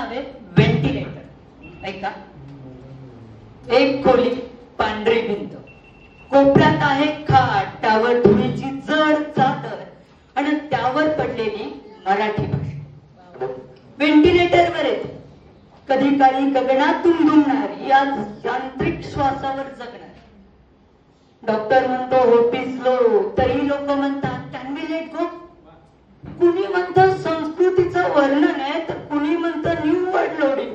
नाव आहे व्हेंटिलेटर. ऐका, एक खोली, पांढरी भिंत, कोपऱ्यात आहे खाट, त्यावर धुळीची जड चादर आणि त्यावर पडलेली मराठी भाषा. व्हेंटिलेटरवर येते, कधी काळी गगनातून घुमणारी, आज यांत्रिक श्वासावर जगणारी. डॉक्टर म्हणतो होपीस लो, तरी लोक म्हणतात कॅन बी लेट गो. कुणी म्हणतं संस्कृतीचं वर्णन आहे, तर कुणी म्हणतं न्यू वर्ल्ड लोडिंग.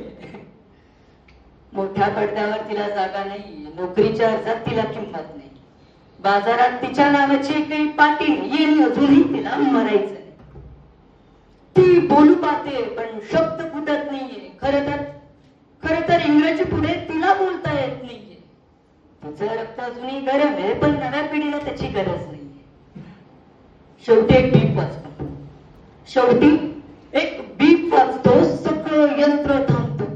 मोठ्या पडद्यावर तिला जागा नाही, नोकरीच्या अर्जात तिला किंमत नाही, बाजारात तिच्या नावाची काही पाटी नाही आणि अजूनही तिला मरायचं नाही. ती बोलू पाहते पण शब्द फुटत नाहीये. खर तर इंग्रजी पुढे तिला बोलता येत नाहीये. तिचं रक्त अजूनही गरम आहे, पण नव्या पिढीला त्याची गरज नाहीये. शेवटी एक बीप वाजतो, शेवटी एक बीप वाजतो, सगळं यंत्र थांबतं.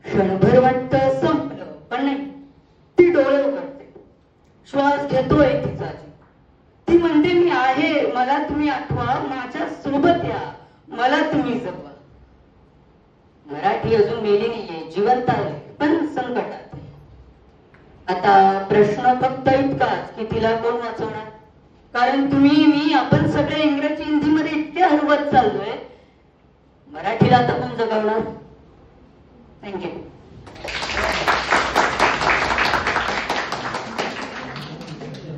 क्षणभर वाटतं संपलं, पण नाही. ती डोळे उघडते, श्वास घेतोय तिचा जीव. ती म्हणते मी आहे, मला तुम्ही आठवा, माझ्या सोबत या, मला तुम्ही जपा. मराठी अजून मेली नाहीये, जिवंत आहे, पण संकटात. आता प्रश्न फक्त इतकाच की तिला कोण वाचवणार? कारण तुम्ही, मी, आपण सगळे इंग्रजी हिंदीमध्ये इतके हरवत चाललोय, मराठीला आता कोण जगवणार? थँक्यू.